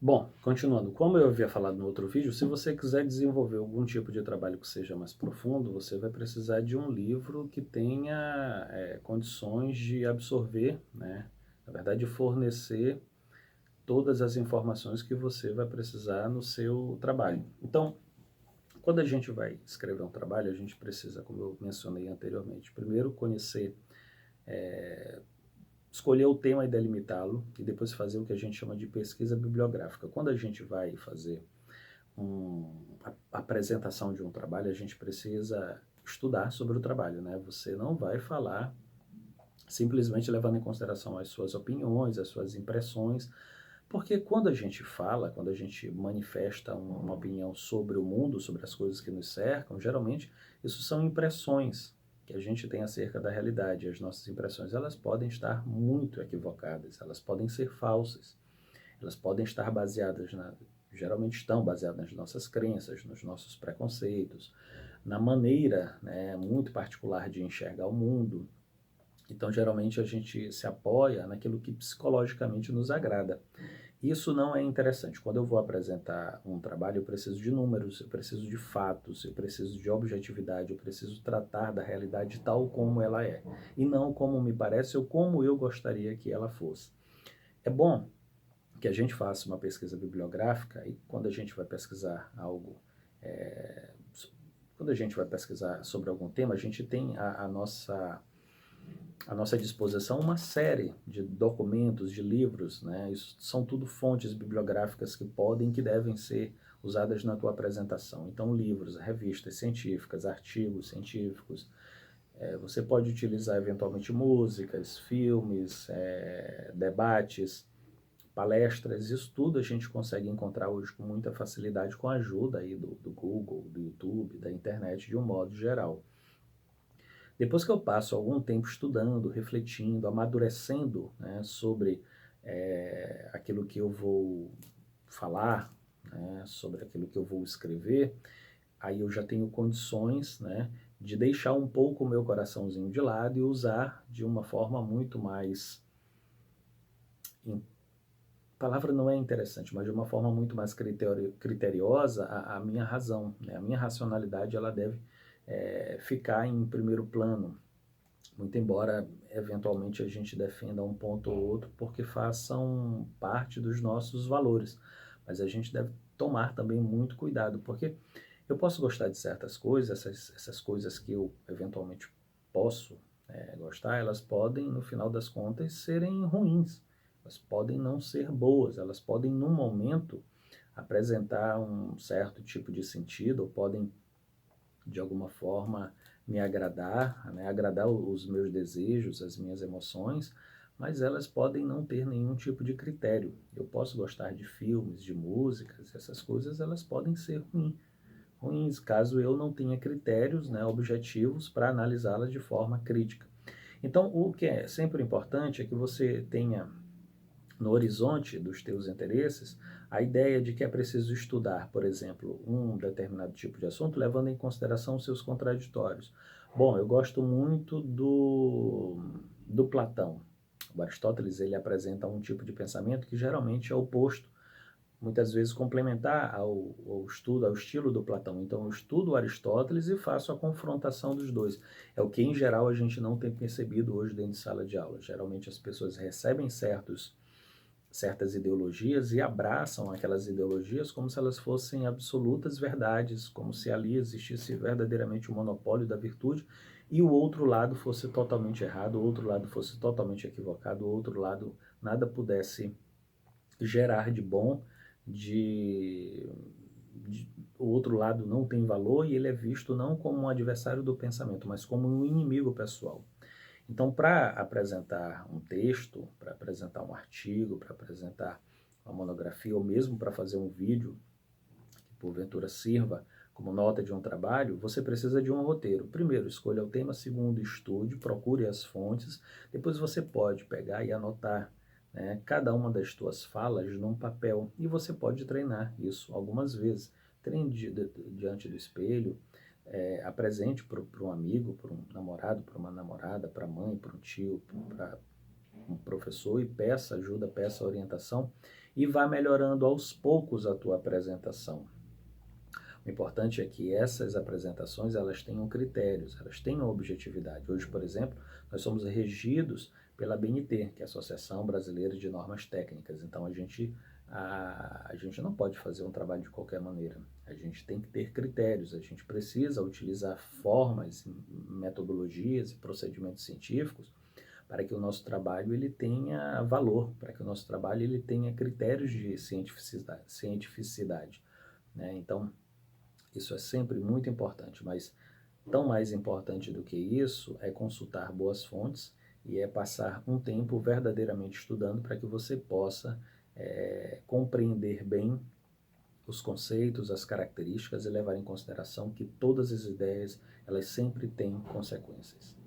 Bom, continuando, como eu havia falado no outro vídeo, se você quiser desenvolver algum tipo de trabalho que seja mais profundo, você vai precisar de um livro que tenha condições de absorver, né? Na verdade, fornecer todas as informações que você vai precisar no seu trabalho. Então, quando a gente vai escrever um trabalho, a gente precisa, como eu mencionei anteriormente, primeiro conhecer, escolher o tema e delimitá-lo, e depois fazer o que a gente chama de pesquisa bibliográfica. Quando a gente vai fazer a apresentação de um trabalho, a gente precisa estudar sobre o trabalho, né? Você não vai falar simplesmente levando em consideração as suas opiniões, as suas impressões, porque quando a gente fala, quando a gente manifesta uma opinião sobre o mundo, sobre as coisas que nos cercam, geralmente isso são impressões que a gente tem acerca da realidade. As nossas impressões, elas podem estar muito equivocadas, elas podem ser falsas, elas podem estar baseadas geralmente estão baseadas nas nossas crenças, nos nossos preconceitos, na maneira, né, muito particular de enxergar o mundo. Então, geralmente a gente se apoia naquilo que psicologicamente nos agrada. Isso não é interessante. Quando eu vou apresentar um trabalho, eu preciso de números, eu preciso de fatos, eu preciso de objetividade, eu preciso tratar da realidade tal como ela é, e não como me parece ou como eu gostaria que ela fosse. É bom que a gente faça uma pesquisa bibliográfica e quando a gente vai pesquisar algo, é, quando a gente vai pesquisar sobre algum tema, a gente tem à nossa disposição uma série de documentos, de livros, né? Isso são tudo fontes bibliográficas que podem, que devem ser usadas na tua apresentação. Então, livros, revistas científicas, artigos científicos. Você pode utilizar eventualmente músicas, filmes, debates, palestras, isso tudo a gente consegue encontrar hoje com muita facilidade com a ajuda aí do Google, do YouTube, da internet de um modo geral. Depois que eu passo algum tempo estudando, refletindo, amadurecendo, né, sobre aquilo que eu vou falar, né, sobre aquilo que eu vou escrever, aí eu já tenho condições, né, de deixar um pouco o meu coraçãozinho de lado e usar de uma forma muito mais, a palavra não é interessante, mas de uma forma muito mais criteriosa a minha razão, né? A minha racionalidade ela deve ficar em primeiro plano, muito embora eventualmente a gente defenda um ponto ou outro porque façam parte dos nossos valores, mas a gente deve tomar também muito cuidado, porque eu posso gostar de certas coisas, essas coisas que eu eventualmente posso gostar, elas podem, no final das contas, serem ruins, elas podem não ser boas, elas podem, num momento, apresentar um certo tipo de sentido, ou podem de alguma forma me agradar, né, agradar os meus desejos, as minhas emoções, mas elas podem não ter nenhum tipo de critério. Eu posso gostar de filmes, de músicas, essas coisas elas podem ser ruins caso eu não tenha critérios, né, objetivos para analisá-las de forma crítica. Então, o que é sempre importante é que você tenha no horizonte dos teus interesses a ideia de que é preciso estudar, por exemplo, um determinado tipo de assunto, levando em consideração os seus contraditórios. Bom, eu gosto muito do Platão. O Aristóteles ele apresenta um tipo de pensamento que geralmente é oposto, muitas vezes complementar ao estudo, ao estilo do Platão. Então, eu estudo Aristóteles e faço a confrontação dos dois. É o que, em geral, a gente não tem percebido hoje dentro de sala de aula. Geralmente, as pessoas recebem certas ideologias e abraçam aquelas ideologias como se elas fossem absolutas verdades, como se ali existisse verdadeiramente o monopólio da virtude e o outro lado fosse totalmente errado, o outro lado fosse totalmente equivocado, o outro lado nada pudesse gerar de bom, de, de o outro lado não tem valor e ele é visto não como um adversário do pensamento, mas como um inimigo pessoal. Então, para apresentar um texto, para apresentar um artigo, para apresentar uma monografia, ou mesmo para fazer um vídeo que porventura sirva como nota de um trabalho, você precisa de um roteiro. Primeiro, escolha o tema. Segundo, estude, procure as fontes. Depois você pode pegar e anotar, né, cada uma das tuas falas num papel. E você pode treinar isso algumas vezes. Treine diante do espelho, apresente para um amigo, para um namorado, para uma namorada, para a mãe, para um tio, para um professor e peça ajuda, peça orientação. e vá melhorando aos poucos a tua apresentação. O importante é que essas apresentações elas tenham critérios, elas tenham objetividade. Hoje, por exemplo, nós somos regidos pela ABNT, que é a Associação Brasileira de Normas Técnicas. Então, a gente não pode fazer um trabalho de qualquer maneira. A gente tem que ter critérios, a gente precisa utilizar formas, metodologias e procedimentos científicos para que o nosso trabalho ele tenha valor, para que o nosso trabalho ele tenha critérios de cientificidade, né? Então, isso é sempre muito importante, mas tão mais importante do que isso é consultar boas fontes e é passar um tempo verdadeiramente estudando para que você possa compreender bem os conceitos, as características e levar em consideração que todas as ideias elas sempre têm consequências.